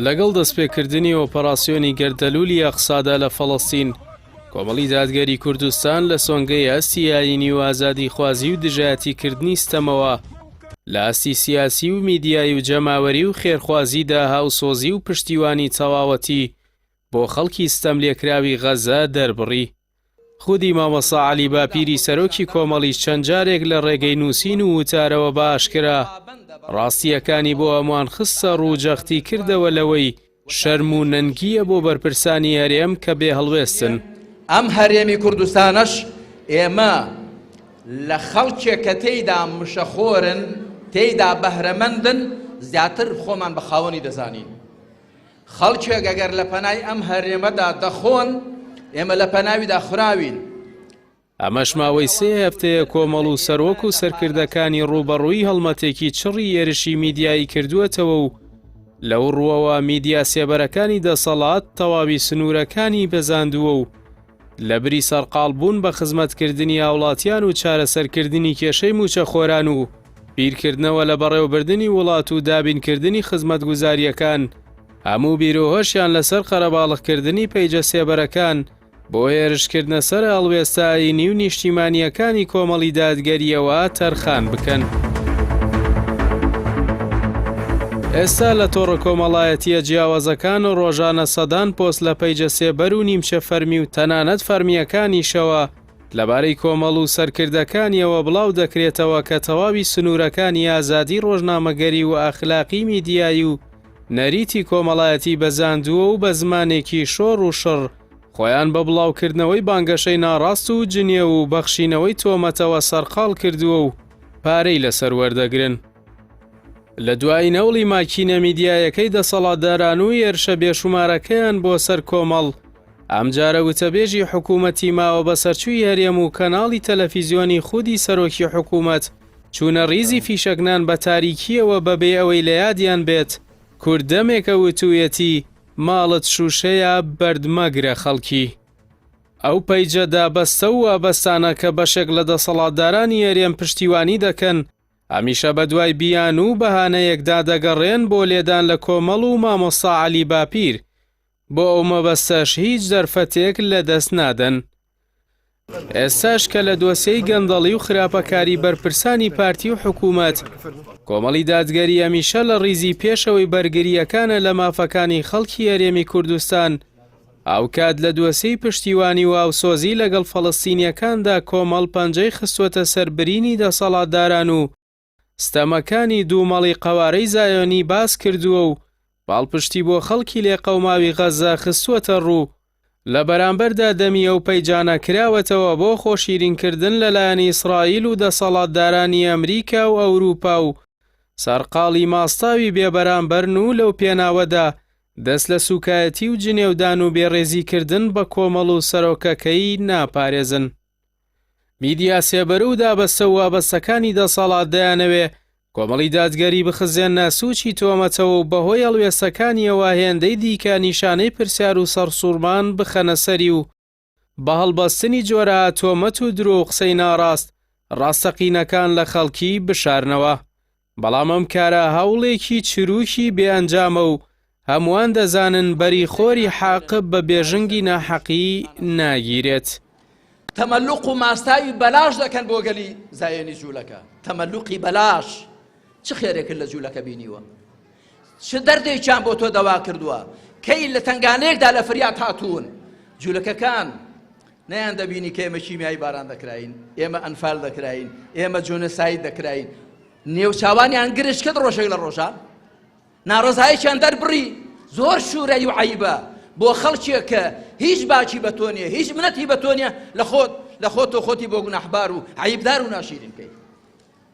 لەگەڵ دەستپێکردنی ئۆپەراسیۆنی گەردەلوولی ئەقسادا لە فەڵەستین، کۆمەڵی دادگەری کوردستان لە سۆنگەی ئاستی ئاینی و ئازادی خوازی و دژایەتیکردنی ستەمەوە لە ئاستی سیاسی و میدیایی و جەماوەری و خێرخوازیدا هاوسۆزی و پشتیوانی تەواوەتی بۆ خەڵکی ستەم لێکراوی غەزە دەربڕی. خودی مامۆستا عەلی باپیری سەرۆکی کۆمەڵیش چەند جارێک لە ڕێگەی نووسین و وتارەوە بە ئاشکرا ڕاستیەکانی بۆ ئەموان خستە ڕووجەختی کردەوە لەوەی شەرم و نەنگیە بۆ بەرپرسانی هەرێم کە بێ هەڵوێستن. ئەم هەرێمی کوردستانەش ئێمە لە خەڵکێک کە تێیدا مشەخۆرن تێیدا بەهرەمەندن زیاتر خۆمان بە خاوەنی دەزانین. خەڵکێک ئەگەر لە پەنای ئەم هەرێمەدا دەخۆن ئێمە لە پەناویدا خوراوین. ئەمەش ماوەی 3 هەفتەیە کۆمەڵ و سەرۆک و سەرکردەکانی ڕوبەڕووی هەڵمەتێکی چڕی ێرشی میدیایی کردووەتەوە و لەو ڕووەوە میدیا سێبەرەکانی دەسەڵات تەواوی سنوورەکانی بەزاندووە و لە بری سەرقاڵبوون بە خزمەتکردنی هاوڵاتیان و چارەسەرکردنی کێشەی موچەخۆران و بیرکردنەوە لە بەڕێوەبردننی وڵات و دابینکردنی خزمەتگوزاریەکان هەموو بیرۆهۆشیان لەسەر قەرەباڵغکردنی پەیجە سێبەرەکان بۆ هێرشکردنە سەر هەڵوێستا ئاینی و نیشتیمانیەکانی کۆمەڵی دادگەریەوە تەرخان بکەن. ئێستا لە تۆڕە کۆمەڵایەتیە جیاوازەکان و ڕۆژانە سەدان پۆست لە پەیجە سێبەر و نیمچە فەرمی و تەنانەت فەرمیەکانیشەوە لەبارەی کۆمەڵ و سەرکردەکانیەوە بڵاو دەکرێتەوە کە تەواوی سنوورەکانی ئازادی ڕۆژنامەگەری و ئاخلاقی میدیایی و نەریتی کۆمەڵایەتی بەزاندووە و بە زمانێکی شۆڕ و شڕ خۆیان بە بڵاوکردنەوەی بانگەشەی ناڕاست و جنێ و بەخشینەوەی تۆمەتەوە سەرقاڵ کردووە و پارەی لەسەر وەردەگرن. لە دوای نەوڵی ماکینە میدیایەکەی دەسەڵاتداران و هێرشە بێشومارەکەیان بۆ سەر کۆمەڵ ئەمجارە وتەبێژی حکوومەتی ماوە بە سەرچووی هەرێم و کەناڵی تەلەڤیزیۆنی خودی سەرۆکی حکوومەت چوونە ڕیزی فیشەکنان بە تاریکیەوە بەبێ ئەوەی لە یادیان بێت کوردەمێکە وتوویەتی ماڵت شوشەیە بەردمەگرە خەڵکی. ئەو پەیجەدا بەستە و ئابەستانە کە بەشێک لە دەسەڵاتدارانی هەرێم پشتیوانی دەکەن هەمیشە بە دوای بیان و بەهانەیەکدا دەگەڕێن بۆ لێدان لە کۆمەڵ و مامۆستا عەلی باپیر بۆ ئەو مەبەستەش هیچ دەرفەتێک لەدەست نادەن. ئێستاش کە لە دۆسیەی گەندەڵی و خراپەکاری بەرپرسانی پارتی و حکوومەت کۆمەڵی دادگەری هەمیشە لە ڕیزی پێشەوەی بەرگریەکانە لە مافەکانی خەڵکی هەرێمی کوردستان ئەو کات لە دۆسیەی پشتیوانی و ئاوسۆزی لەگەڵ فەڵەستینیەکاندا کۆمەڵ پەنجەی خستوەتە سەربرینی دەسەڵاتداران و ستەمەکانی دوومەڵی قەوارەی زایۆنی باس کردووە و باڵپشتی بۆ خەڵکی لێقەوماوی غەزە خستوەتە ڕوو لە بەرامبەردا دەمی ئەو پەیجانە کراوەتەوە بۆ خۆشیرینکردن لەلایەنی ئیسرائیل و دەسەڵاتدارانی ئەمریکا و ئەوروپا و سەرقاڵی ماستاوی بێبەرامبەرن و لەو پێناوەدا دەست لە سوکایەتی و جنێودان و بێڕێزیکردن بە کۆمەڵ و سەرۆکەکەی ناپارێزن. میدیا سێبەر و دابەستە و وابەستەکانی دەسەڵات دەیانەوێ کۆمەڵی دادگەری بخزێنە سووچی تۆمەتەوە و بەهۆی هەڵوێستەکانیەوە هێندەی دیکە نیشانەی پرسیار و سەرسوورمان بخەنە سەری و بە هەڵبەستنی جۆرە تۆمەت و درۆ و قسەی ناڕاست ڕاستەقینەکان لە خەڵکی بشارنەوە. بەڵام ئەم کارە هەوڵێکی چروکی بێئەنجامە و هەمووان دەزانن بەری خۆری حاقب بە بێژنگی ناحەقی ناگیرێت. تەمەلوق و ماستاوی بەلاش دەکەن بۆ گەلی زایێنی جوولەکە. تەمەلوقی بەلاش چ خێرێکن لە جوولەکە بینیوە؟ چ دەردێکیان بۆ تۆ دەوا کردووە؟ کەی لە تنگانەیەکدا لە فریاد هاتوون. جوولەکەکان نەیان دەبینی کە ئێمە کیمیایی باران دەکراین، ئێمە ئەنفال دەکراین، ئێمە جۆنەساید دەکراین. نێوچاوانیان گرش کرد ڕۆژێک لە ڕۆژان ناڕۆزایەکیان دەربڕی. زۆر شوورەی و عەیبە بۆ خەڵکێک کە هیچ باکی بە تۆ نییە، هیچ منەتی بە تۆ نییە لە خۆت و خۆتی بۆ گونەحبار و عەیبدار و ناشیرین کەیت.